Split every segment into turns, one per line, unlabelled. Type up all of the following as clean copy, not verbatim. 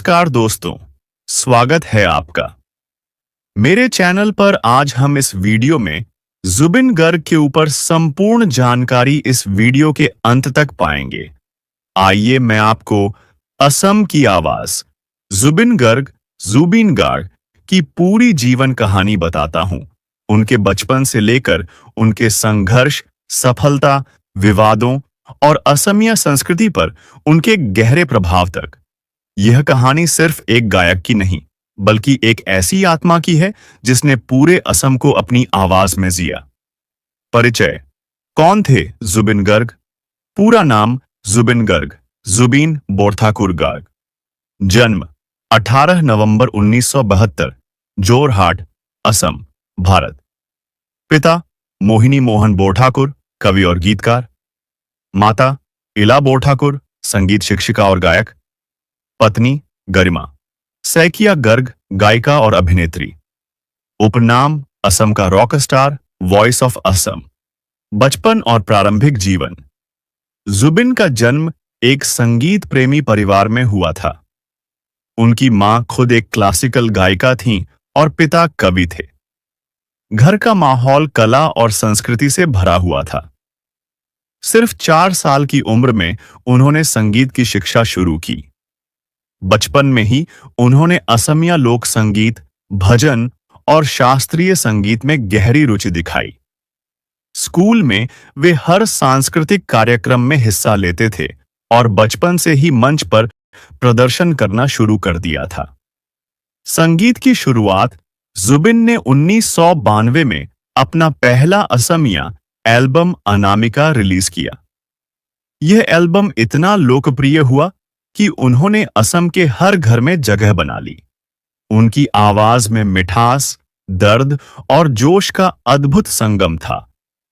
नमस्कार दोस्तों, स्वागत है आपका। मेरे चैनल पर आज हम इस वीडियो में जुबिन गर्ग के ऊपर संपूर्ण जानकारी इस वीडियो के अंत तक पाएंगे। आइए मैं आपको असम की आवाज जुबिन गार्ग की पूरी जीवन कहानी बताता हूं। उनके बचपन से लेकर उनके संघर्ष, सफलता, विवादों और असमिया संस्कृति पर उनके गहरे प्रभाव तक। यह कहानी सिर्फ एक गायक की नहीं, बल्कि एक ऐसी आत्मा की है जिसने पूरे असम को अपनी आवाज में जिया। परिचय। कौन थे जुबिन गर्ग? पूरा नाम जुबिन गर्ग, जुबीन बोरठाकुर गार्ग। जन्म 18 नवंबर 1972, जोरहाट, असम, भारत। पिता मोहिनी मोहन बोरठाकुर, कवि और गीतकार। माता इला बोरठाकुर, संगीत शिक्षिका और गायक। पत्नी गरिमा सैकिया गर्ग, गायिका और अभिनेत्री। उपनाम असम का rock star, voice of Assam. बचपन और प्रारंभिक जीवन। जुबिन का जन्म एक संगीत प्रेमी परिवार में हुआ था। उनकी मां खुद एक क्लासिकल गायिका थीं और पिता कवि थे। घर का माहौल कला और संस्कृति से भरा हुआ था। सिर्फ 4 साल की उम्र में उन्होंने संगीत की शिक्षा शुरू की। बचपन में ही उन्होंने असमिया लोक संगीत, भजन और शास्त्रीय संगीत में गहरी रुचि दिखाई। स्कूल में वे हर सांस्कृतिक कार्यक्रम में हिस्सा लेते थे और बचपन से ही मंच पर प्रदर्शन करना शुरू कर दिया था। संगीत की शुरुआत जुबिन ने 1992 में अपना पहला असमिया एल्बम अनामिका रिलीज किया। यह एल्बम इतना लोकप्रिय हुआ कि उन्होंने असम के हर घर में जगह बना ली। उनकी आवाज में मिठास, दर्द और जोश का अद्भुत संगम था,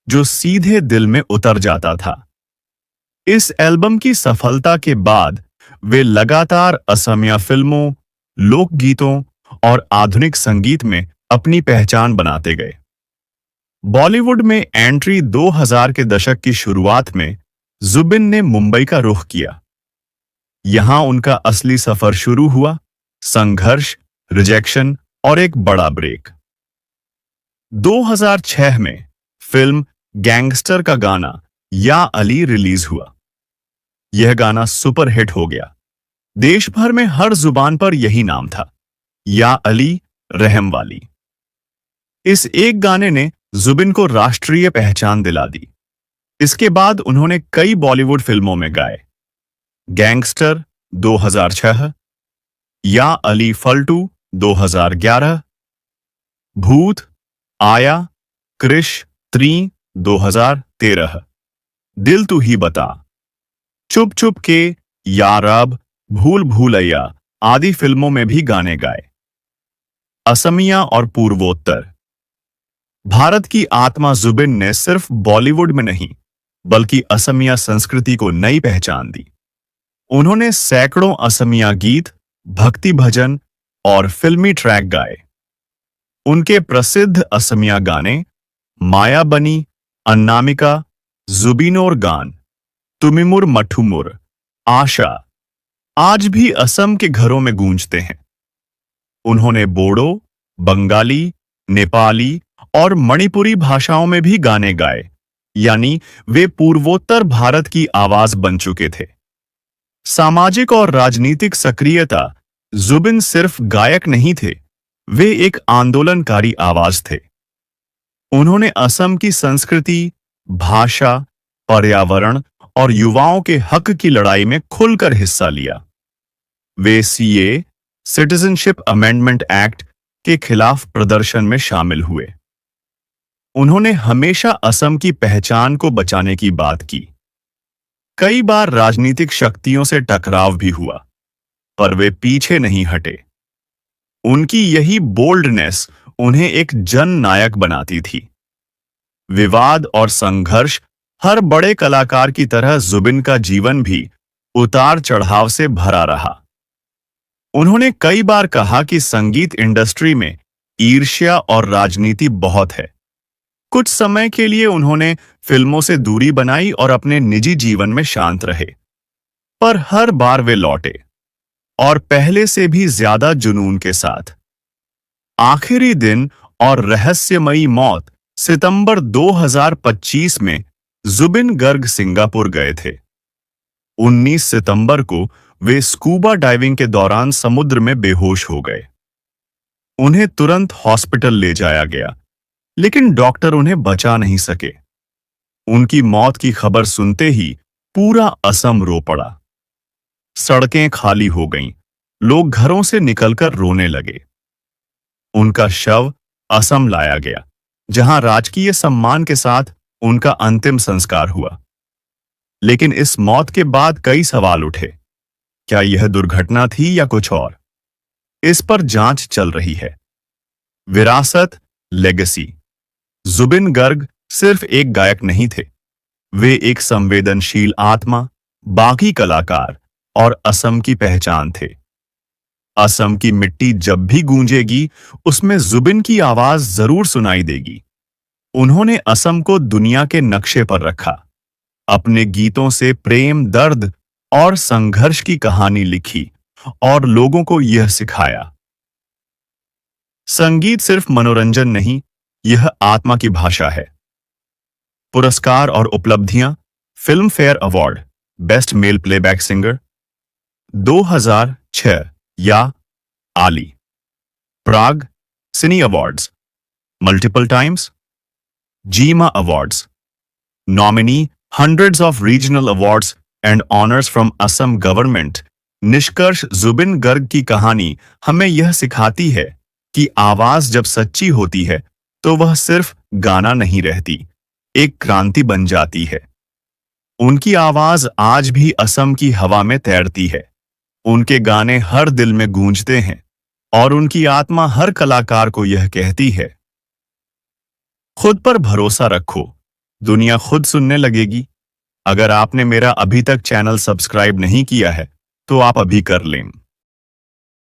जो सीधे दिल में उतर जाता था। इस एल्बम की सफलता के बाद वे लगातार असमिया फिल्मों, लोकगीतों और आधुनिक संगीत में अपनी पहचान बनाते गए। बॉलीवुड में एंट्री 2000 के दशक की शुरुआत में जुबिन ने मुंबई का रुख किया। यहां उनका असली सफर शुरू हुआ, संघर्ष, रिजेक्शन और एक बड़ा ब्रेक। 2006 में फिल्म गैंगस्टर का गाना या अली रिलीज हुआ। यह गाना सुपरहिट हो गया। देश भर में हर जुबान पर यही नाम था, या अली रहम वाली। इस एक गाने ने जुबिन को राष्ट्रीय पहचान दिला दी। इसके बाद उन्होंने कई बॉलीवुड फिल्मों में गाए। गैंगस्टर 2006, या अली फल्टू 2011, भूत, आया, क्रिश 3 2013, दिल तू ही बता, चुप चुप के, यार अब, भूल भूलैया आदि फिल्मों में भी गाने गाए। असमिया और पूर्वोत्तर। भारत की आत्मा जुबिन ने सिर्फ बॉलीवुड में नहीं, बल्कि असमिया संस्कृति को नई पहचान दी। उन्होंने सैकड़ों असमिया गीत, भक्ति भजन और फिल्मी ट्रैक गाए। उनके प्रसिद्ध असमिया गाने माया बनी, अन्नामिका, जुबिनोर गान, तुमिमुर मठुमुर, आशा आज भी असम के घरों में गूंजते हैं। उन्होंने बोडो, बंगाली, नेपाली और मणिपुरी भाषाओं में भी गाने गाए, यानी वे पूर्वोत्तर भारत की आवाज बन चुके थे। सामाजिक और राजनीतिक सक्रियता। जुबिन सिर्फ गायक नहीं थे, वे एक आंदोलनकारी आवाज थे। उन्होंने असम की संस्कृति, भाषा, पर्यावरण और युवाओं के हक की लड़ाई में खुलकर हिस्सा लिया। वे सीए, सिटीजनशिप अमेंडमेंट एक्ट के खिलाफ प्रदर्शन में शामिल हुए। उन्होंने हमेशा असम की पहचान को बचाने की बात की। कई बार राजनीतिक शक्तियों से टकराव भी हुआ, पर वे पीछे नहीं हटे। उनकी यही बोल्डनेस उन्हें एक जन नायक बनाती थी। विवाद और संघर्ष हर बड़े कलाकार की तरह जुबिन का जीवन भी उतार चढ़ाव से भरा रहा। उन्होंने कई बार कहा कि संगीत इंडस्ट्री में ईर्ष्या और राजनीति बहुत है। कुछ समय के लिए उन्होंने फिल्मों से दूरी बनाई और अपने निजी जीवन में शांत रहे, पर हर बार वे लौटे। और पहले से भी ज्यादा जुनून के साथ। आखिरी दिन और रहस्यमयी मौत। सितंबर 2025 में जुबिन गर्ग सिंगापुर गए थे। 19 सितंबर को वे स्कूबा डाइविंग के दौरान समुद्र में बेहोश हो गए। उन्हें तुरंत हॉस्पिटल ले जाया गया, लेकिन डॉक्टर उन्हें बचा नहीं सके। उनकी मौत की खबर सुनते ही पूरा असम रो पड़ा। सड़कें खाली हो गईं, लोग घरों से निकलकर रोने लगे। उनका शव असम लाया गया, जहां राजकीय सम्मान के साथ उनका अंतिम संस्कार हुआ। लेकिन इस मौत के बाद कई सवाल उठे। क्या यह दुर्घटना थी या कुछ और? इस पर जांच चल रही है। विरासत, लेगेसी। जुबिन गर्ग सिर्फ एक गायक नहीं थे, वे एक संवेदनशील आत्मा, बागी कलाकार और असम की पहचान थे। असम की मिट्टी जब भी गूंजेगी, उसमें जुबिन की आवाज जरूर सुनाई देगी। उन्होंने असम को दुनिया के नक्शे पर रखा। अपने गीतों से प्रेम, दर्द और संघर्ष की कहानी लिखी और लोगों को यह सिखाया। संगीत सिर्फ मनोरंजन नहीं, यह आत्मा की भाषा है। पुरस्कार और उपलब्धियां। Filmfare award, best male playback singer 2006 या आली। Prag cine awards multiple times. GIMA awards nominee hundreds of regional awards and honors from Assam government। निष्कर्ष, जुबिन गर्ग की कहानी हमें यह सिखाती है कि आवाज जब सच्ची होती है तो वह सिर्फ गाना नहीं रहती, एक क्रांति बन जाती है। उनकी आवाज आज भी असम की हवा में तैरती है। उनके गाने हर दिल में गूंजते हैं और उनकी आत्मा हर कलाकार को यह कहती है, खुद पर भरोसा रखो, दुनिया खुद सुनने लगेगी। अगर आपने मेरा अभी तक चैनल सब्सक्राइब नहीं किया है तो आप अभी कर लें।